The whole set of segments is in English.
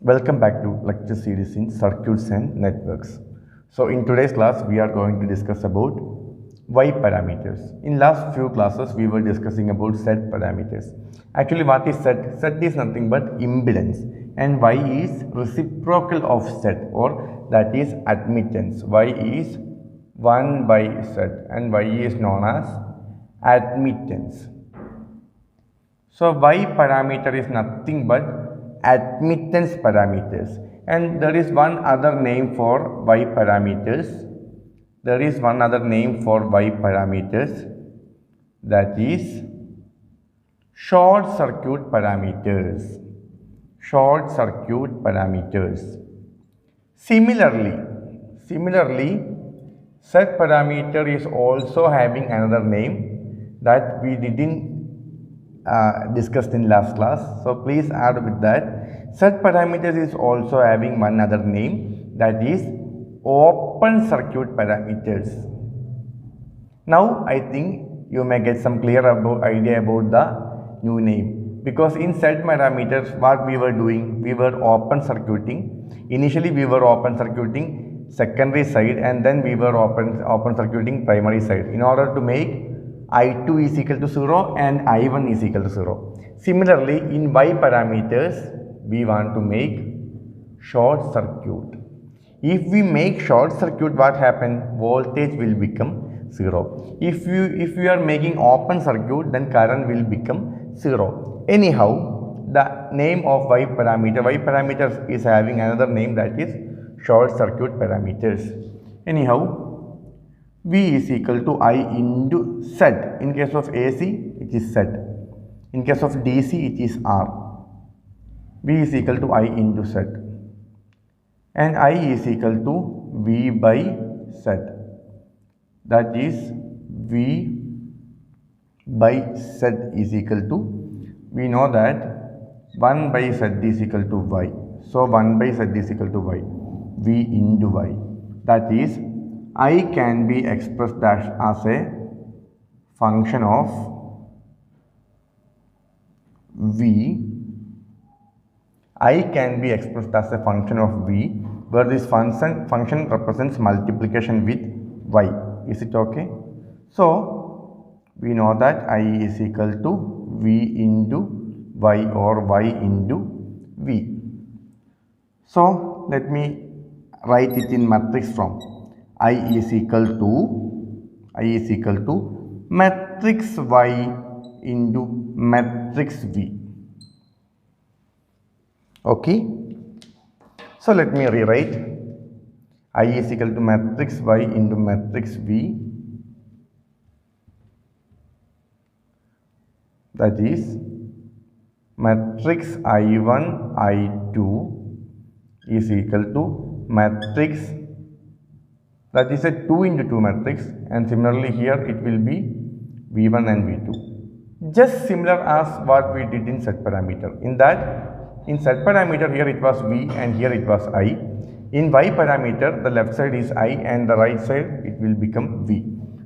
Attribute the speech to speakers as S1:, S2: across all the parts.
S1: Welcome back to lecture series in circuits and networks. So in today's class we are going to discuss about Y parameters. In last few classes we were discussing about Z parameters. Actually what is Z? Z is nothing but impedance and Y is reciprocal of Z or that is admittance. Y is 1 by Z and Y is known as admittance. So Y parameter is nothing but admittance parameters, and there is one other name for Y parameters. There is one other name for Y parameters, that is short circuit parameters. Short circuit parameters. Similarly, Z parameter is also having another name that we didn't discussed in last class. So please add with that. Z parameters is also having one other name, that is open circuit parameters. Now I think you may get some clear idea about the new name, because in Z parameters what we were doing, we were open circuiting. Initially we were open circuiting secondary side and then we were open circuiting primary side in order to make I2 is equal to 0 and I1 is equal to 0. Similarly, in Y parameters, we want to make short circuit. If we make short circuit, what happens? Voltage will become 0. If you are making open circuit, then current will become 0. Anyhow, the name of Y parameter is having another name, that is short circuit parameters. Anyhow, V is equal to I into Z. In case of AC, it is Z. In case of DC, it is R. V is equal to I into Z. And I is equal to V by Z. That is V by Z is equal to, we know that 1 by Z is equal to Y. So 1 by Z is equal to Y. V into Y. That is, I can be expressed as a function of V. I can be expressed as a function of V, where this function represents multiplication with Y. Is it okay? So we know that I is equal to V into Y or Y into V. So let me write it in matrix form. I is equal to matrix Y into matrix V. Okay. So let me rewrite. I is equal to matrix Y into matrix V. That is matrix I1, I2 is equal to matrix, that is a 2 into 2 matrix, and similarly here it will be V1 and V2. Just similar as what we did in Z parameter. In Z parameter here it was V and here it was I. In Y parameter the left side is I and the right side it will become V.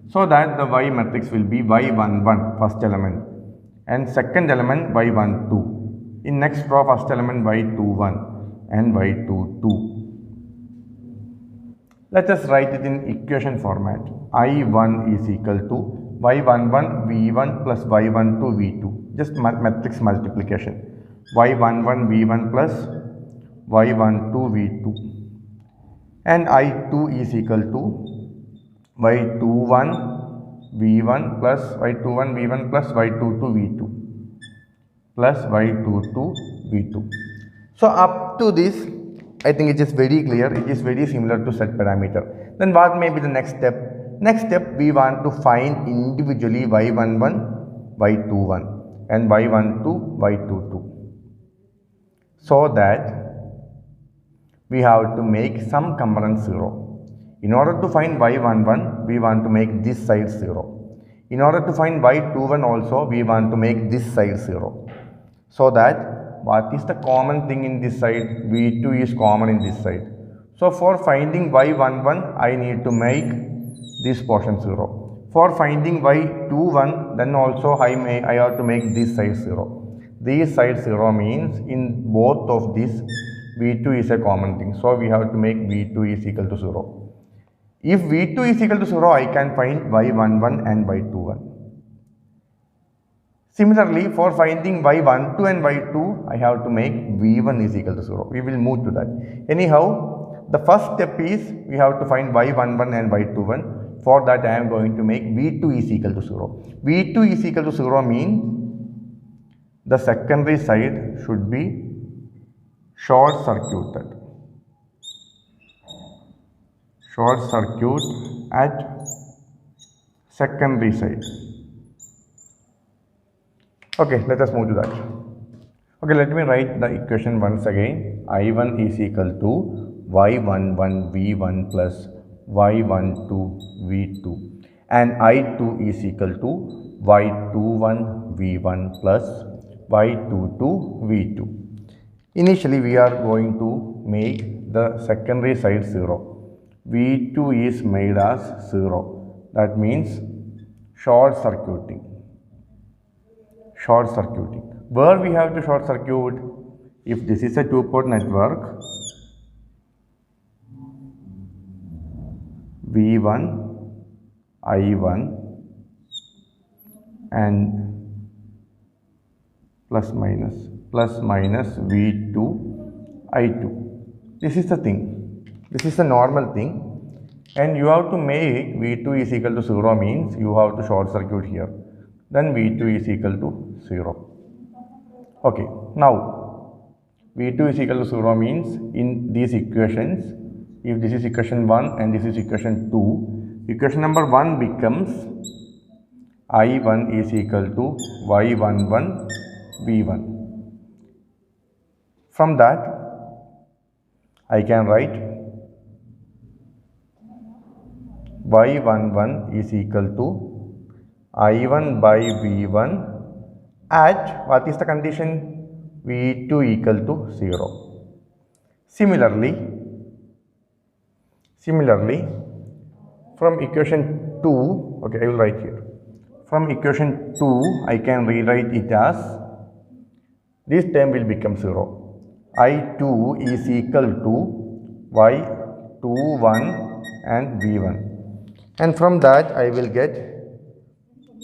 S1: So that the Y matrix will be Y11 first element and second element Y12. In next row first element Y21 and Y22. Let us write it in equation format. I1 is equal to Y11 V1 plus Y12 V2. Just matrix multiplication. Y11 V1 plus Y12 V2. And I2 is equal to Y21 V1 plus Y21 V1 plus Y22 V2 plus Y22 V2. So up to this, I think it is very clear, it is very similar to Z parameter. Then what may be the next step? Next step, we want to find individually Y11, Y21 and Y12, Y22. So that we have to make some component 0. In order to find Y11, we want to make this side 0. In order to find Y21 also, we want to make this side 0. So that what is the common thing in this side? V2 is common in this side. So for finding Y11, I need to make this portion 0. For finding Y21, then also I have to make this side 0. These side 0 means in both of these V2 is a common thing. So we have to make V2 is equal to 0. If V2 is equal to 0, I can find Y11 and Y21. Similarly, for finding Y12 and Y2, I have to make V1 is equal to 0. We will move to that. Anyhow, the first step is we have to find Y11 and Y21. For that, I am going to make V2 is equal to 0. V2 is equal to 0 means the secondary side should be short circuited. Short circuit at secondary side. Okay, let us move to that. Okay, let me write the equation once again. I1 is equal to Y11 V1 plus Y12 V2, and I2 is equal to Y21 V1 plus Y22 V2. Initially, we are going to make the secondary side 0. V2 is made as 0. That means short circuiting. Short circuiting. Where we have to short circuit? If this is a two-port network, V1, I1 and plus minus V2, I2. This is the thing. This is the normal thing, and you have to make V2 is equal to 0 means you have to short circuit here. Then V2 is equal to 0. Okay, now V2 is equal to 0 means in these equations, if this is equation 1 and this is equation 2, equation number 1 becomes I1 is equal to Y11 V1. From that, I can write Y11 is equal to I1 by V1 at, what is the condition? V2 equal to 0. Similarly, from equation 2, okay, I will write here. From equation 2, I can rewrite it as, this term will become 0. I2 is equal to Y21 and V1. And from that, I will get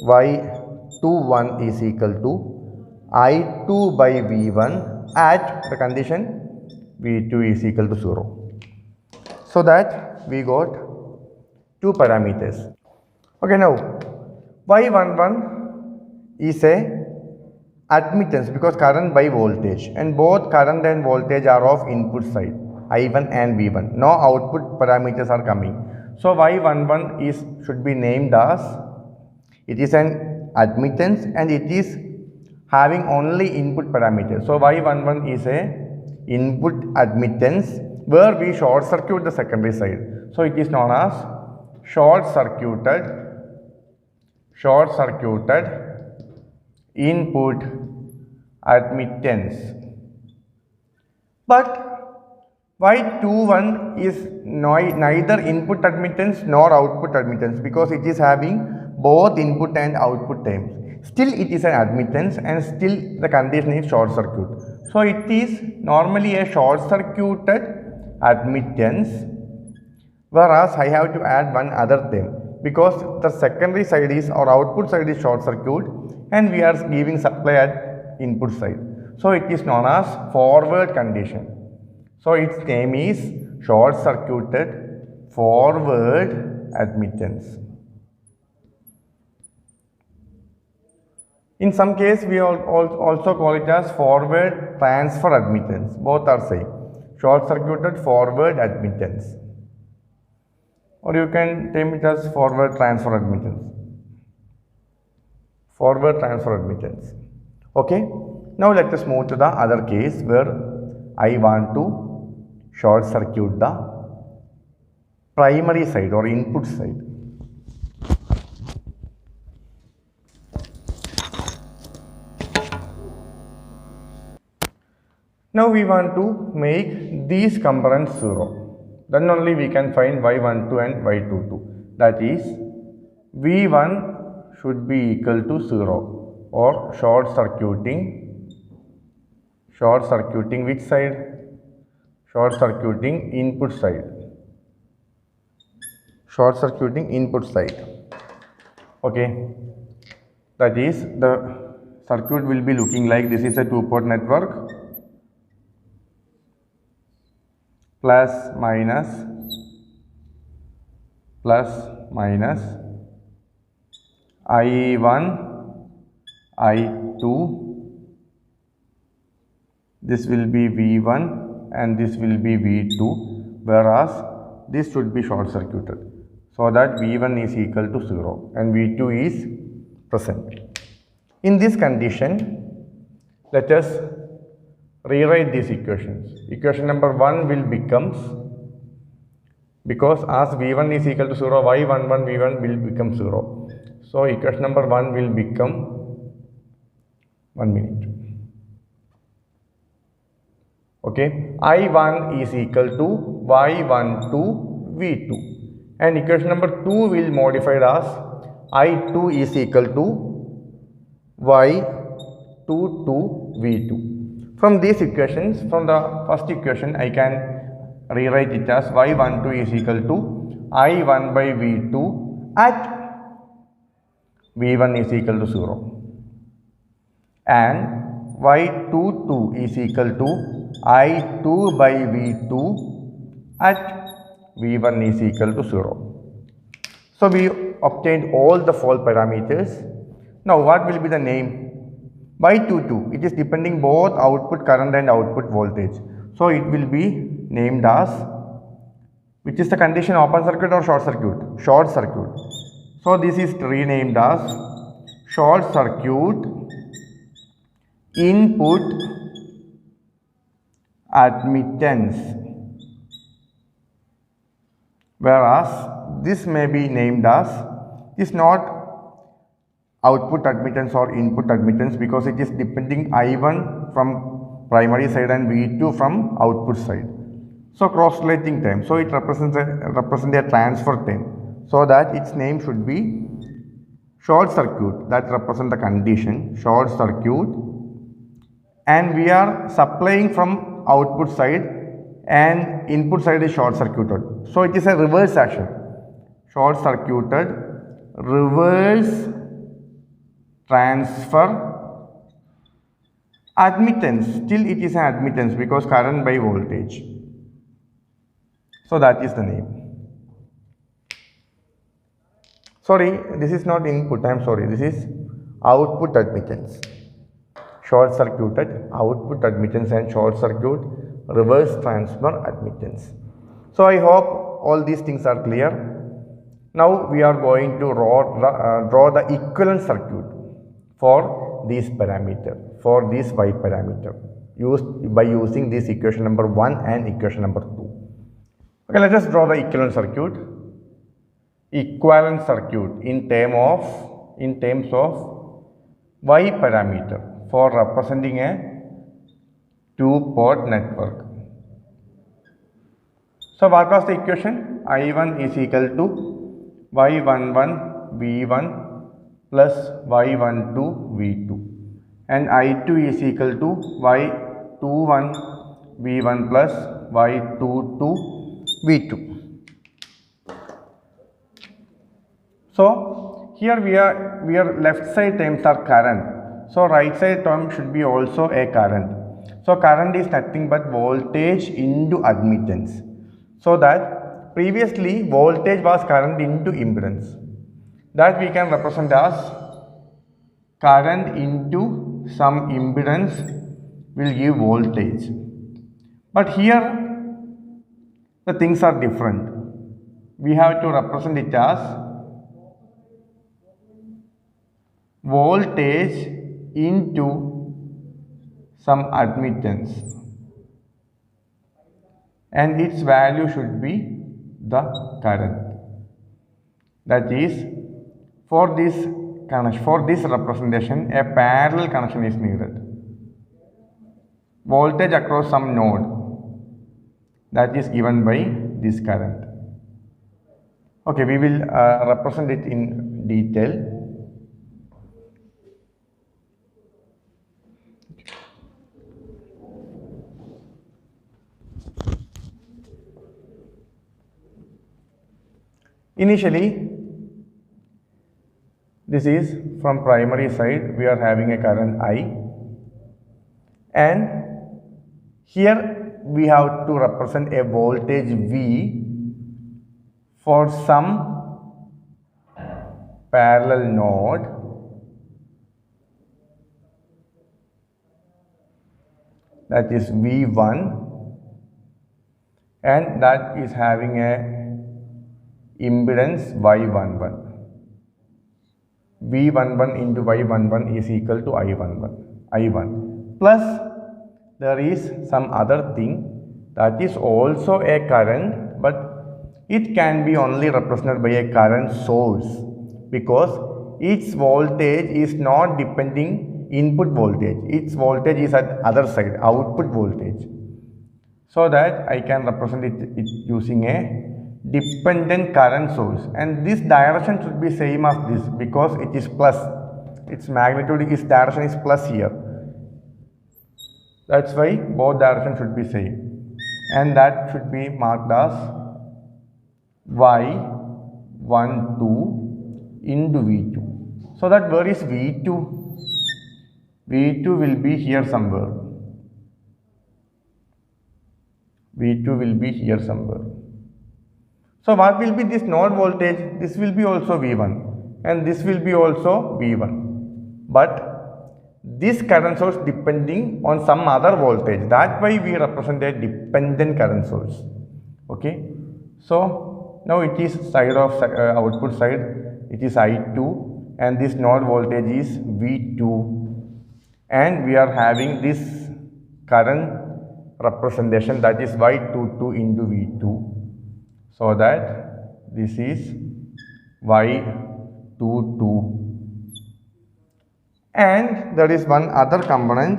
S1: Y21 is equal to I2 by V1 at the condition V2 is equal to 0. So that we got two parameters. Okay, now Y11 is a admittance because current by voltage, and both current and voltage are of input side I1 and V1. No output parameters are coming. So Y11 should be named as, it is an admittance and it is having only input parameters. So Y11 is a input admittance where we short circuit the secondary side. So it is known as short circuited input admittance. But Y21 is neither input admittance nor output admittance because it is having both input and output terms. Still it is an admittance and still the condition is short circuit. So it is normally a short circuited admittance, whereas I have to add one other term because the secondary side is or output side is short circuit and we are giving supply at input side. So it is known as forward condition. So its name is short circuited forward admittance. In some case, we also call it as forward transfer admittance. Both are same. Short circuited forward admittance. Or you can name it as forward transfer admittance. Forward transfer admittance. Okay. Now let us move to the other case where I want to short circuit the primary side or input side. Now we want to make these components 0. Then only we can find Y12 and Y22. That is, V1 should be equal to 0 or short circuiting which side? short circuiting input side. Short circuiting input side. Okay, that is the circuit will be looking like this is a two-port network, plus minus I1 I2, this will be V1 and this will be V2, whereas this should be short circuited, so that V1 is equal to 0 and V2 is present. In this condition, let us rewrite these equations. Equation number 1 will becomes, because as V1 is equal to 0, Y11 V1 will become 0. So equation number 1 will become, 1 minute. Okay, I1 is equal to Y12 V2, and equation number 2 will modified as I2 is equal to Y22 V2. From these equations, from the first equation, I can rewrite it as Y12 is equal to I1 by V2 at V1 is equal to 0, and Y22 is equal to I2 by V2 at V1 is equal to 0. So we obtained all the 4 parameters. Now what will be the name? Y22, it is depending both output current and output voltage. So it will be named as, which is the condition, open circuit or short circuit? Short circuit. So this is renamed as short circuit input admittance, whereas this may be named as, is not output admittance or input admittance, because it is depending I1 from primary side and V2 from output side. So cross-relating term, so it represents a transfer term, so that its name should be short circuit, that represent the condition short circuit, and we are supplying from output side and input side is short circuited. So it is a reverse action, short circuited reverse transfer admittance. Still it is an admittance because current by voltage. So that is the name. Sorry, this is not input, I am sorry, this is output admittance. Short circuited output admittance and short circuit reverse transfer admittance. So I hope all these things are clear. Now we are going to draw the equivalent circuit for this parameter, for this Y parameter, used by using this equation number 1 and equation number 2. Okay, let us draw the equivalent circuit. Equivalent circuit in terms of Y parameter for representing a two-port network. So what was the equation? I1 is equal to Y11 V1 plus Y12 V2, and I2 is equal to Y21 V1 plus Y22 V2. So here we are left side terms are current, so right side term should be also a current. So current is nothing but voltage into admittance, so that previously voltage was current into impedance, that we can represent as current into some impedance will give voltage. But here the things are different. We have to represent it as voltage into some admittance, and its value should be the current. That is, for this connection, for this representation, a parallel connection is needed. Voltage across some node, that is given by this current. Okay, we will represent it in detail. Initially, this is from primary side, we are having a current I, and here we have to represent a voltage V for some parallel node that is V1, and that is having a impedance Y11. V11 into Y11 is equal to I1 plus there is some other thing that is also a current, but it can be only represented by a current source because its voltage is not depending input voltage, its voltage is at other side, output voltage, so that I can represent it using a dependent current source, and this direction should be same as this because it is plus, its magnitude, its direction is plus here. That's why both directions should be same, and that should be marked as Y12 into V2. So that where is V2? V2 will be here somewhere. V2 will be here somewhere. So what will be this node voltage? This will be also V1 and this will be also V1. But this current source depending on some other voltage. That's why we represent a dependent current source. Okay. So now it is side of output side. It is I2 and this node voltage is V2. And we are having this current representation that is Y22 into V2. So that this is Y22. And there is one other component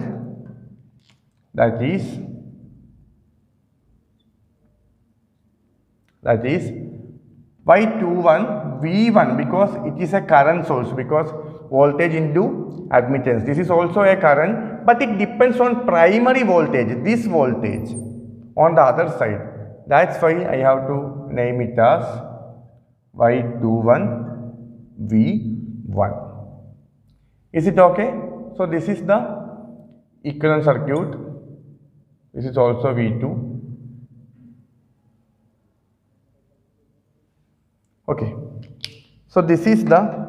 S1: that is Y21 V1 because it is a current source, because voltage into admittance. This is also a current, but it depends on primary voltage, this voltage on the other side. That's why I have to name it as Y21 V1. Is it okay? So this is the equivalent circuit. This is also V2. Okay. So this is the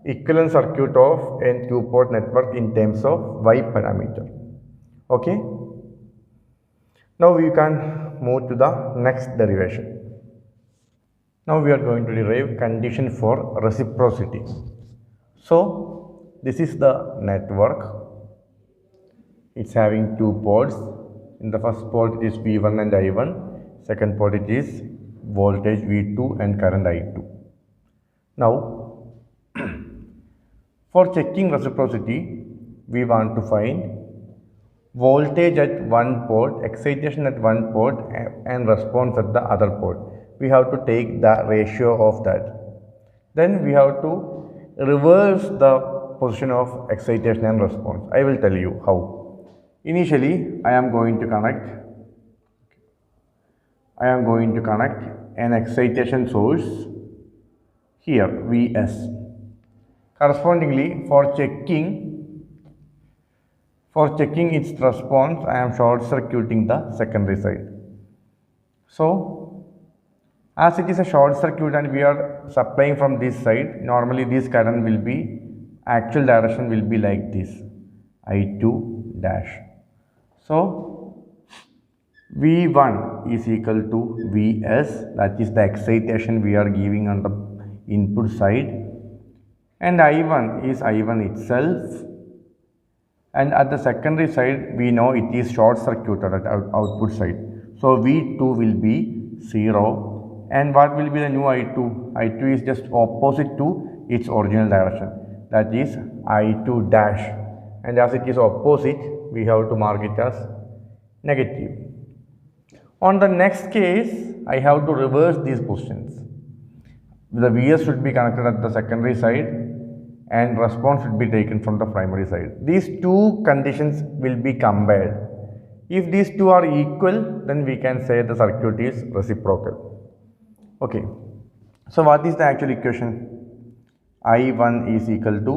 S1: equivalent circuit of a two-port network in terms of Y parameter. Okay. Now we can move to the next derivation. Now we are going to derive condition for reciprocity. So this is the network. It's having two ports. In the first port it is V1 and I1. Second port it is voltage V2 and current I2. Now for checking reciprocity, we want to find voltage at one port, excitation at one port and response at the other port. We have to take the ratio of that. Then we have to reverse the position of excitation and response. I will tell you how. Initially, I am going to connect an excitation source here, Vs. Correspondingly, for checking its response, I am short circuiting the secondary side. So, as it is a short circuit and we are supplying from this side, normally this current will be, actual direction will be like this, I2 dash. So, V1 is equal to Vs, that is the excitation we are giving on the input side, and I1 is I1 itself, and at the secondary side we know it is short circuited at output side. So V2 will be 0, and what will be the new I2? I2 is just opposite to its original direction, that is I2 dash, and as it is opposite we have to mark it as negative. On the next case, I have to reverse these positions. The Vs should be connected at the secondary side and response should be taken from the primary side. These two conditions will be combined. If these two are equal, then we can say the circuit is reciprocal. Okay. So what is the actual equation? I1 is equal to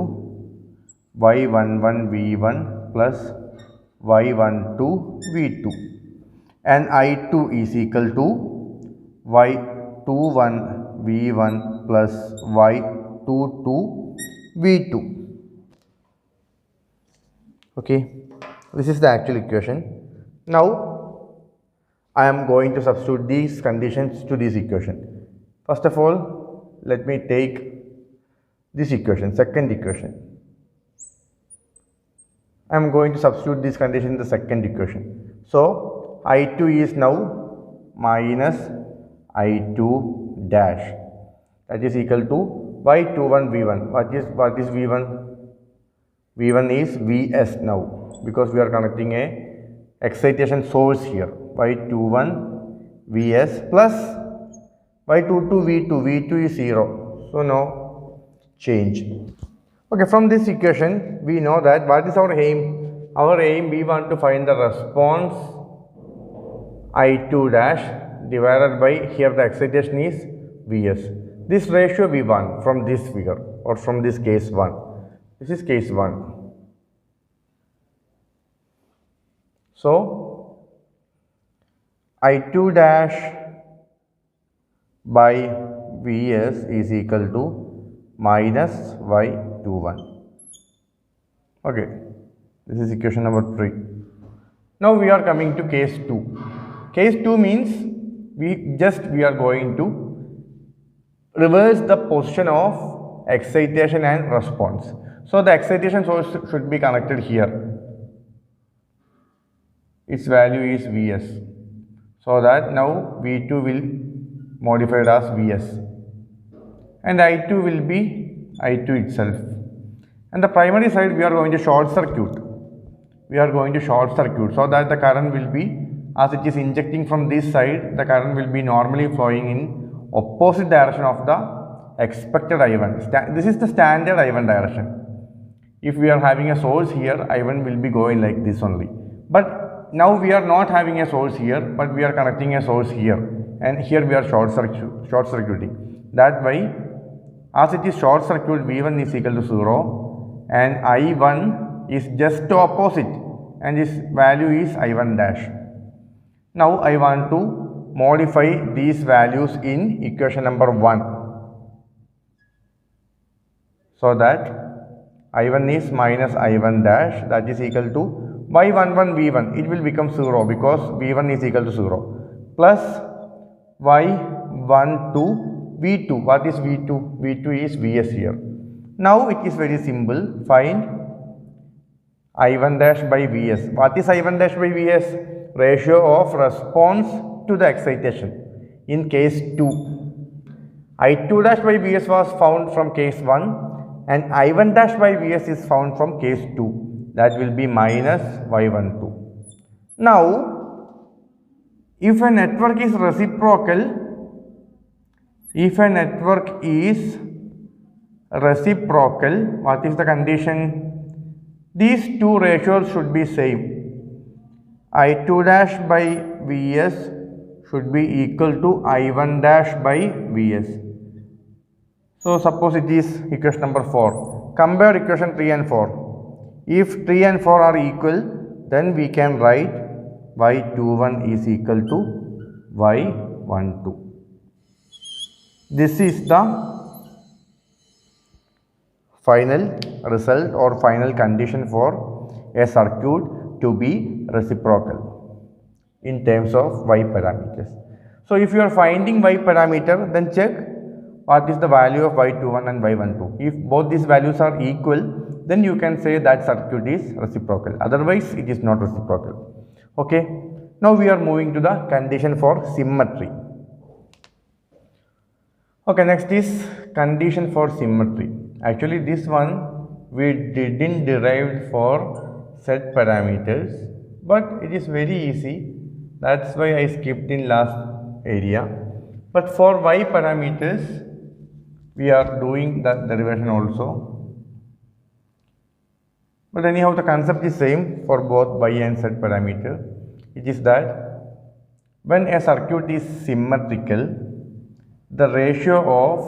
S1: y11 v1 plus y12 v2, and I2 is equal to y21 v1 plus y22 v2. Okay, this is the actual equation. Now I am going to substitute these conditions to this equation. First of all, let me take this equation, second equation. I am going to substitute this condition in the second equation. So I2 is now minus I2 dash, that is equal to y21 v1. What is v1? v1 is vs now, because we are connecting a excitation source here. y21 vs plus y22 v2. v2 is 0, so no change. Okay, from this equation we know that what is our aim? Our aim, we want to find the response I2 dash divided by, here the excitation is Vs. This ratio we want from this figure or from this case 1. This is case 1. So I2 dash by Vs is equal to minus y21. Okay, this is equation number 3. Now we are coming to case 2. Case 2 means we are going to reverse the position of excitation and response. So the excitation source should be connected here. Its value is Vs. So that now V2 will modified as Vs. And I2 will be I2 itself. And the primary side we are going to short circuit. So that the current will be, as it is injecting from this side, the current will be normally flowing in opposite direction of the expected I1. This is the standard I1 direction. If we are having a source here, I1 will be going like this only. But now we are not having a source here, but we are connecting a source here, and here we are short circuiting. That way, as it is short circuit, V1 is equal to 0 and I1 is just opposite, and this value is I1 dash. Now I want to modify these values in equation number 1. So that I1 is minus I1 dash, that is equal to y11 v1. It will become 0 because v1 is equal to 0, plus y12 v2. What is v2? v2 is Vs here. Now it is very simple. Find I1 dash by Vs. What is I1 dash by Vs? Ratio of response to the excitation. In case 2, I2 dash by Vs was found from case 1 and I1 dash by Vs is found from case 2. That will be minus y12. Now, if a network is reciprocal, what is the condition? These two ratios should be same. I2 dash by Vs should be equal to I1 dash by Vs. So suppose it is equation number 4. Compare equation 3 and 4. If 3 and 4 are equal, then we can write y21 is equal to y12. This is the final result or final condition for a circuit to be reciprocal in terms of y parameters. So if you are finding y parameter, then check what is the value of y21 and y12. If both these values are equal, then you can say that circuit is reciprocal. Otherwise, it is not reciprocal. Okay. Now we are moving to the condition for symmetry. Okay, next is condition for symmetry. Actually, this one we didn't derive for set parameters, but it is very easy. That's why I skipped in last area. But for y parameters, we are doing the derivation also. But anyhow, the concept is same for both y and z parameter. It is that when a circuit is symmetrical, the ratio of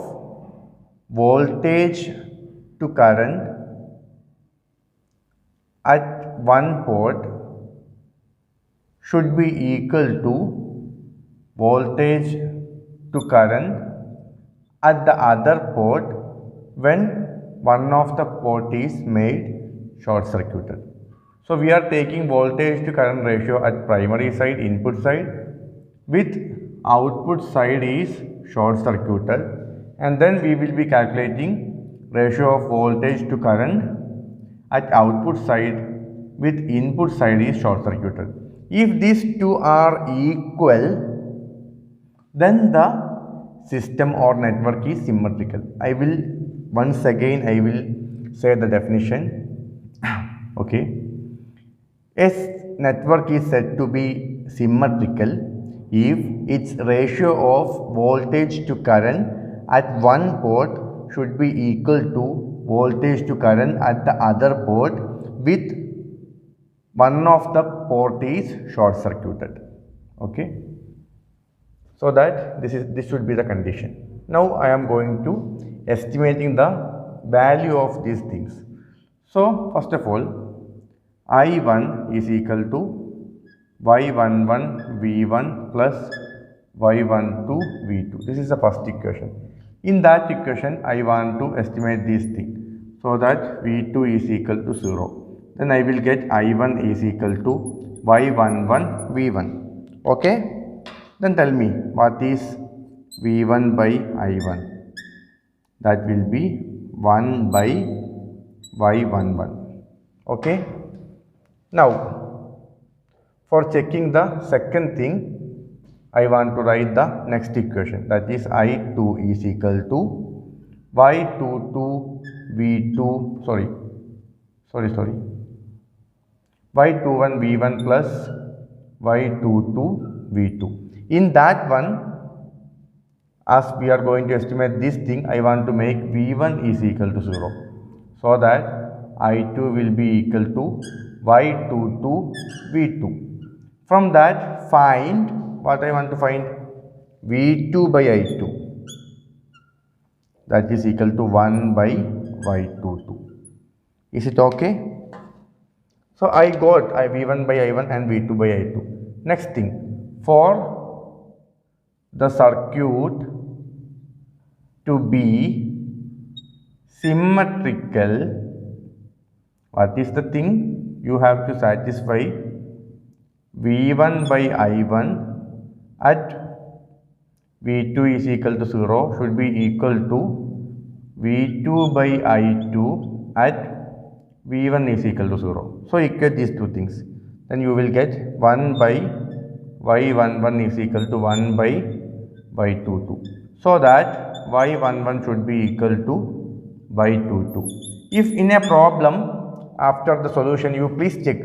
S1: voltage to current at one port should be equal to voltage to current at the other port when one of the port is made short circuited. So we are taking voltage to current ratio at primary side, input side, with output side is short circuited, and then we will be calculating ratio of voltage to current at output side with input side is short circuited. If these two are equal, then the system or network is symmetrical. I will once again say the definition. Okay. A network is said to be symmetrical if its ratio of voltage to current at one port should be equal to voltage to current at the other port with one of the port is short circuited. Okay. So that this should be the condition. Now I am going to estimating the value of these things. So first of all, I1 is equal to Y11 V1 plus Y12 V2. This is the first equation. In that equation, I want to estimate these things so that V2 is equal to 0. Then I will get I1 is equal to Y11 V1. Okay. Then tell me what is V1 by I1. That will be 1 by Y11. Okay. Now, for checking the second thing, I want to write the next equation, that is I2 is equal to Y22 V2, Y21 V1 plus Y22 V2. In that one, as we are going to estimate this thing, I want to make V1 is equal to 0. So that I2 will be equal to Y22 V2. From that, find what I want to find, V2 by I2. That is equal to 1 by Y22. Is it okay? So I got V1 by I1 and V2 by I2. Next thing, for the circuit to be symmetrical, what is the thing? You have to satisfy V1 by I1 at V2 is equal to 0 should be equal to V2 by I2 at V1 is equal to 0. So equate these two things. Then you will get 1 by Y11 is equal to 1 by Y22. So that Y11 should be equal to Y22. If in a problem, after the solution, you please check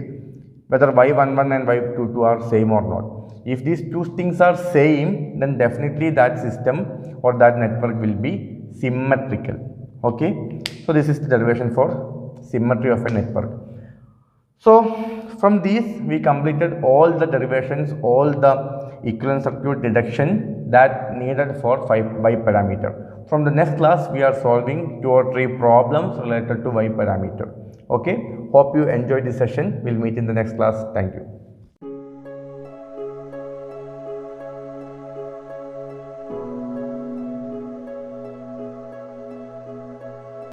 S1: whether Y11 and Y22 are same or not. If these two things are same, then definitely that system or that network will be symmetrical. Okay. So this is the derivation for symmetry of a network. So from these we completed all the derivations, all the equivalent circuit deduction that needed for Y parameter. From the next class we are solving 2 or 3 problems related to Y parameter. Okay. Hope you enjoyed this session. We'll meet in the next class. Thank you.